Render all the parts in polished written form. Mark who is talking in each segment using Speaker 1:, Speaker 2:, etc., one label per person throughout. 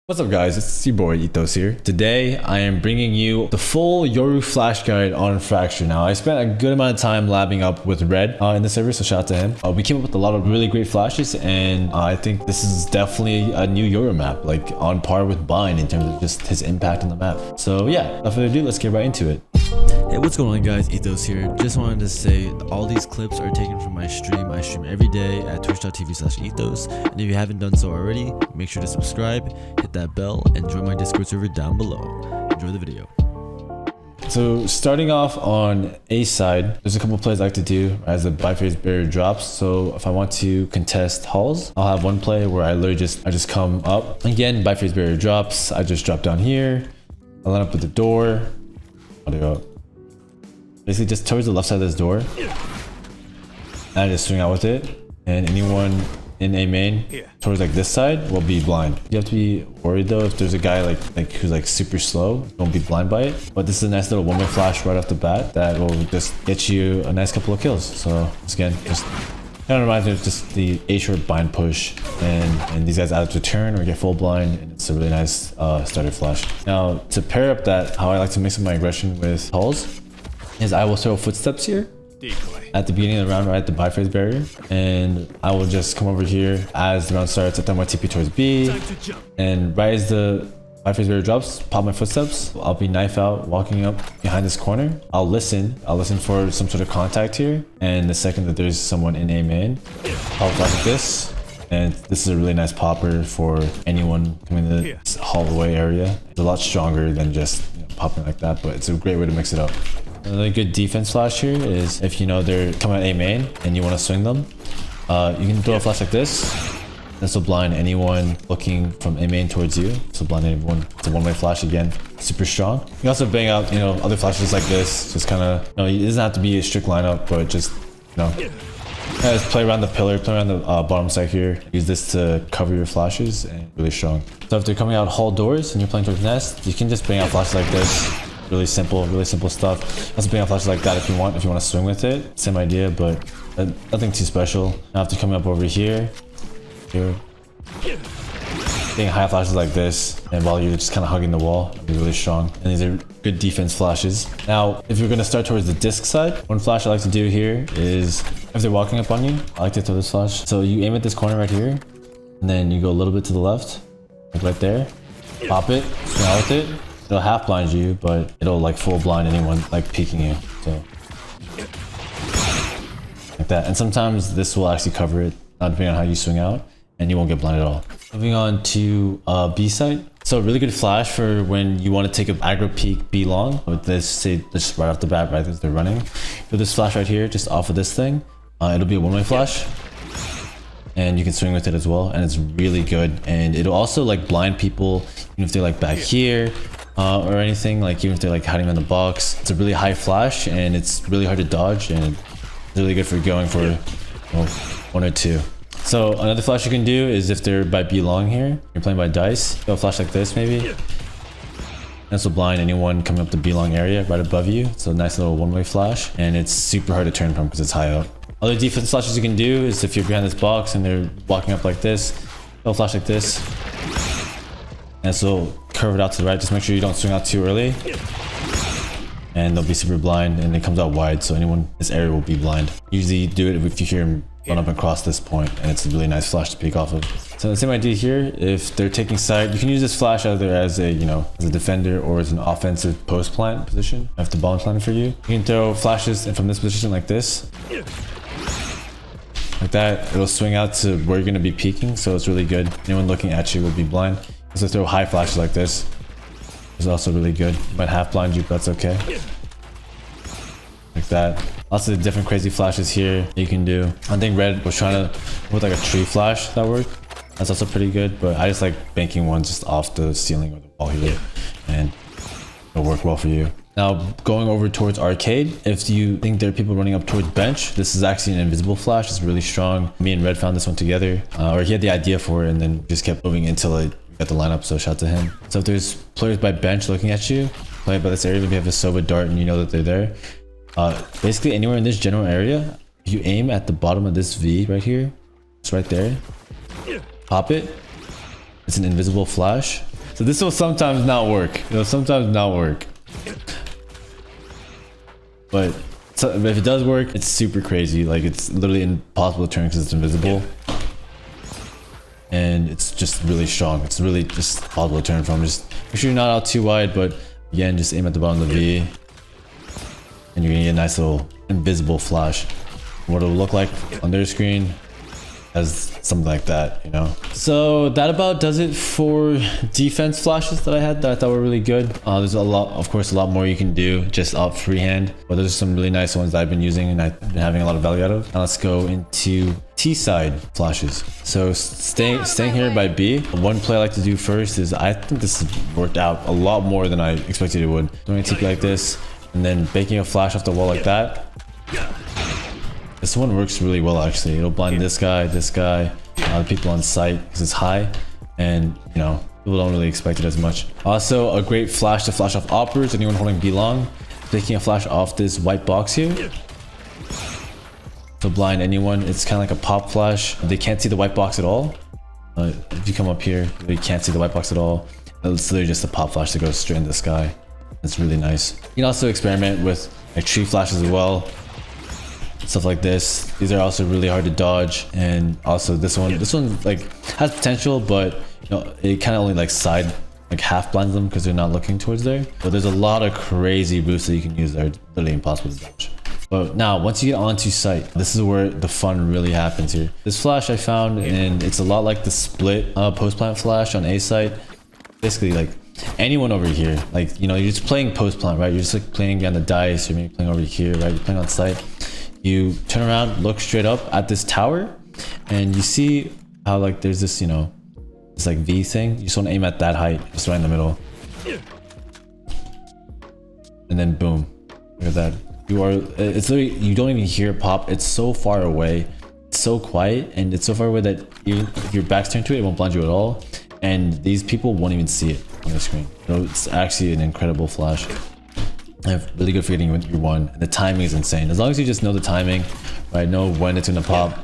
Speaker 1: What's up guys, it's your boy Ethos here. Today I am bringing you the full YORU flash guide on Fracture. Now I spent a good amount of time labbing up with Red in the server, so shout out to him. We came up with a lot of really great flashes, and I think this is definitely a new YORU map, like on par with Bind in terms of just his impact on the map. So yeah, without further ado, let's get right into it.
Speaker 2: Hey, what's going on guys, Ethos here. Just wanted to say all these clips are taken from my stream. I stream every day at twitch.tv/ethos, and if you haven't done so already, make sure to subscribe, hit that bell, and join my Discord server down below. Enjoy the video.
Speaker 1: So starting off on A side, there's a couple plays I like to do as the bypass barrier drops. So if I want to contest halls, I'll have one play where I literally just come up. Again, bypass barrier drops, I just drop down here, I line up with the door, I'll go basically just towards the left side of this door, and I just swing out with it, and anyone in A main towards like this side will be blind. You have to be worried though if there's a guy like who's like super slow, don't be blind by it. But this is a nice little one-way flash right off the bat that will just get you a nice couple of kills. So again, just kind of reminds me of just the A short bind push, and these guys either to turn or get full blind, and it's a really nice starter flash. Now to pair up that, how I like to mix up my aggression with halls is I will throw footsteps here at the beginning of the round, right at the bypass barrier, and I will just come over here as the round starts. I throw my TP towards B, and right as the bypass barrier drops, pop my footsteps. I'll be knife out, walking up behind this corner. I'll listen for some sort of contact here, and the second that there's someone in A main, I'll flash like this. And this is a really nice popper for anyone coming to this hallway area. It's a lot stronger than just popping like that, but it's a great way to mix it up. Another good defense flash here is if you know they're coming at A main and you want to swing them, you can throw a flash like this. This will blind anyone looking from A main towards you. This will blind anyone. It's a one-way flash again, super strong. You can also bang out, other flashes like this. Just kind of, it doesn't have to be a strict lineup, but just, just play around the pillar, play around the bottom side here. Use this to cover your flashes, and really strong. So if they're coming out hall doors and you're playing towards nest, you can just bang out flashes like this. Really simple stuff. Also bring out flashes like that if you want to swing with it. Same idea, but nothing too special. Now after coming up over here, getting high flashes like this, and while you're just kind of hugging the wall, it'll be really strong. And these are good defense flashes. Now, if you're going to start towards the disc side, one flash I like to do here is if they're walking up on you, I like to throw this flash. So you aim at this corner right here, and then you go a little bit to the left, like right there, pop it, swing out with it. It'll half blind you, but it'll like full blind anyone like peeking you. So like that. And sometimes this will actually cover it, depending on how you swing out, and you won't get blind at all. Moving on to B side. So really good flash for when you want to take an aggro peek B long. With this, say just right off the bat, right as they're running. For this flash right here, just off of this thing, it'll be a one-way flash. And you can swing with it as well, and it's really good. And it'll also like blind people, even if they're like back here. Or anything, like even if they're like hiding in the box. It's a really high flash, and it's really hard to dodge, and it's really good for going for one or two. So another flash you can do is if they're by B long here, you're playing by dice, go flash like this maybe. This will blind anyone coming up the B long area right above you. So a nice little one-way flash, and it's super hard to turn from because it's high up. Other defense flashes you can do is if you're behind this box and they're walking up like this, go flash like this. And so curve it out to the right, just make sure you don't swing out too early, and they'll be super blind, and it comes out wide, so anyone in this area will be blind. Usually do it if you hear them run up and cross this point, and it's a really nice flash to peek off of. So the same idea here, if they're taking side, you can use this flash either as a as a defender or as an offensive post plant position if the ball is planted for you. You can throw flashes and from this position like this, like that. It'll swing out to where you're going to be peeking, so it's really good. Anyone looking at you will be blind. So throw high flashes like this. It's also really good. Might half blind you, but that's okay. Like that. Lots of different crazy flashes here you can do. I think Red was trying to put like a tree flash that worked. That's also pretty good, but I just like banking one just off the ceiling or the wall here, and it'll work well for you. Now going over towards arcade, if you think there are people running up towards bench, this is actually an invisible flash. It's really strong. Me and Red found this one together, or he had the idea for it and then just kept moving until it got the lineup, so shout out to him. So if there's players by bench looking at you, playing by this area, maybe you have a Sova dart and you know that they're there. Basically anywhere in this general area, if you aim at the bottom of this V right here, it's right there, pop it. It's an invisible flash. So this will sometimes not work. It'll sometimes not work. But if it does work, it's super crazy. Like it's literally impossible to turn because it's invisible. And it's just really strong. It's really just possible to turn from. Just make sure you're not out too wide, but again, just aim at the bottom of the V. And you're gonna get a nice little invisible flash. What it'll look like on their screen as something like that, you know. So that about does it for defense flashes that I had that I thought were really good. There's a lot, of course, a lot more you can do just off freehand, but those are some really nice ones that I've been using and I've been having a lot of value out of. Now let's go into T-side flashes. So staying here by B, one play I like to do first is, I think this has worked out a lot more than I expected it would. Doing a TP like this and then baking a flash off the wall like that. This one works really well actually. It'll blind this guy, the people on site because it's high, and you know, people don't really expect it as much. Also, a great flash to flash off oppers, anyone holding B long. Taking a flash off this white box here to blind anyone. It's kind of like a pop flash. They can't see the white box at all. If you come up here, you can't see the white box at all. It's literally just a pop flash that goes straight into the sky. It's really nice. You can also experiment with like tree flashes as well. Stuff like this. These are also really hard to dodge, and also this one like has potential, but you know, it kind of only like side like half blinds them because they're not looking towards there. But there's a lot of crazy boosts that you can use that are literally impossible to dodge. But now once you get onto site, this is where the fun really happens here. This flash I found, and it's a lot like the split post plant flash on A site. Basically, like anyone over here, like, you know, you're just playing post plant, right? You're just like playing behind the dice, or maybe playing over here, right? You're playing on site. You turn around, look straight up at this tower, and you see how like there's this, you know, this like V thing. You just want to aim at that height, just right in the middle. And then boom. Look at that. It's literally, you don't even hear it pop. It's so far away. It's so quiet, and it's so far away that even if your back's turned to it, it won't blind you at all. And these people won't even see it on the screen. So it's actually an incredible flash. Really good for getting your one. The timing is insane. As long as you just know the timing, right? Know when it's gonna pop.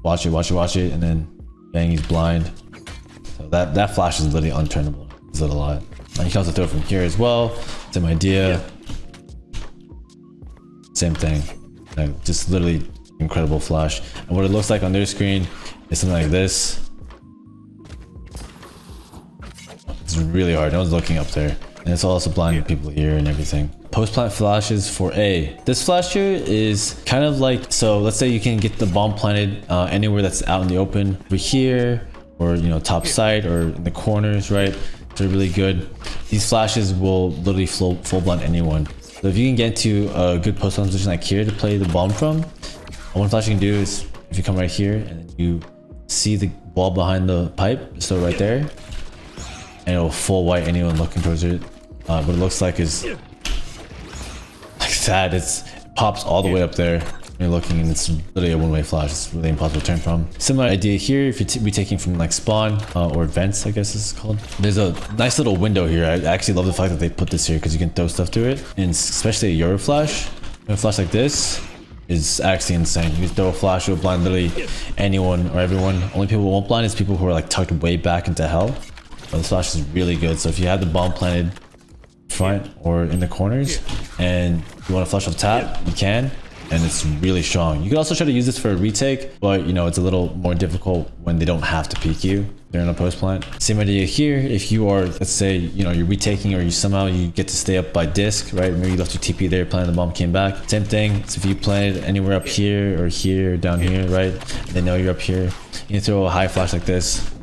Speaker 1: Watch it, and then bang, he's blind. So that flash is literally unturnable. It's a lot. And you can also throw it from here as well. Same idea. Same thing. Like, just literally incredible flash. And what it looks like on their screen is something like this. It's really hard. No one's looking up there. And it's also blinding people here and everything. Post plant flashes for A. This flash here is kind of like, so let's say you can get the bomb planted anywhere that's out in the open, over here, or you know, top side, or in the corners, right? They're really good. These flashes will literally full blind anyone. So if you can get to a good post plant position like here to play the bomb from, one flash you can do is if you come right here and you see the wall behind the pipe, so right there, and it'll full white anyone looking towards it. What it looks like is like that. It pops all the way up there. You're looking, and it's literally a one-way flash. It's really impossible to turn from. Similar idea here. If you're retaking from like spawn or vents, I guess it's called. There's a nice little window here. I actually love the fact that they put this here because you can throw stuff through it, and especially a YORU flash. A flash like this is actually insane. You throw a flash, it'll blind literally anyone or everyone. Only people who won't blind is people who are like tucked way back into hell. But this flash is really good. So if you have the bomb planted front or in the corners and you want to flash off tap, you can, and it's really strong. You can also try to use this for a retake, but you know, it's a little more difficult when they don't have to peek you. They're in a post plant. Same idea here. If you are, let's say, you know, you're retaking, or you get to stay up by disc, right? Maybe you left your TP there, planted the bomb, came back. Same thing. So if you planted anywhere up here or down here, right? And they know you're up here. You can throw a high flash like this.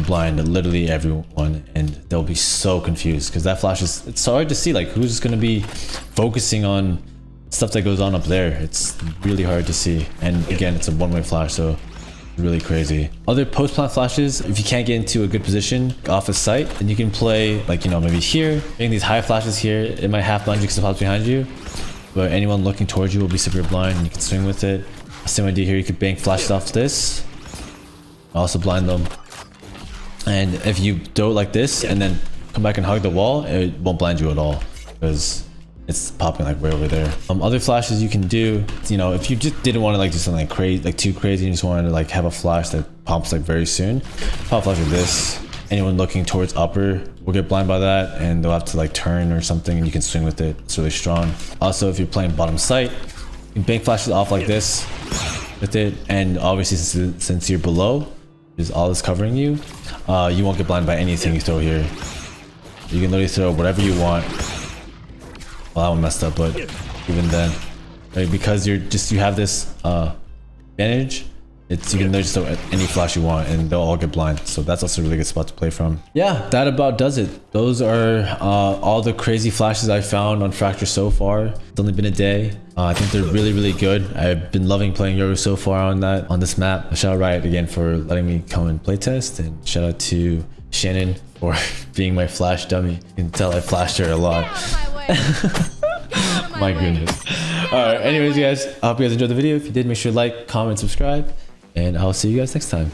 Speaker 1: Blind literally everyone, and they'll be so confused because that flash is, it's so hard to see like who's going to be focusing on stuff that goes on up there. It's really hard to see, and again, it's a one-way flash, so really crazy. Other post plant flashes, if you can't get into a good position off a site, then you can play like, you know, maybe here, getting these high flashes here. It might half blind you because it pops behind you, but anyone looking towards you will be super blind, and you can swing with it. Same idea here. You could bank flashes off this, also blind them. And if you throw it like this and then come back and hug the wall, it won't blind you at all because it's popping like way over there. Other flashes you can do, you know, if you just didn't want to like do something like crazy, like too crazy, you just wanted to like have a flash that pops like very soon, pop flash like this, anyone looking towards upper will get blind by that, and they'll have to like turn or something, and you can swing with it. It's really strong. Also, if you're playing bottom sight, you can bank flashes off like this with it, and obviously since you're below, is all is covering you, you won't get blind by anything you throw here. You can literally throw whatever you want. Well, that one messed up, but even then, right, because you have this advantage, you can literally just throw any flash you want and they'll all get blind. So that's also a really good spot to play from. Yeah, that about does it. Those are all the crazy flashes I found on Fracture so far. It's only been a day. I think they're really good. I've been loving playing YORU so far on this map. Shout out Riot again for letting me come and playtest, and shout out to Shannon for being my flash dummy. You can tell I flashed her a lot. My goodness. Alright, anyways guys, I hope you guys enjoyed the video. If you did, make sure to like, comment, subscribe, and I'll see you guys next time.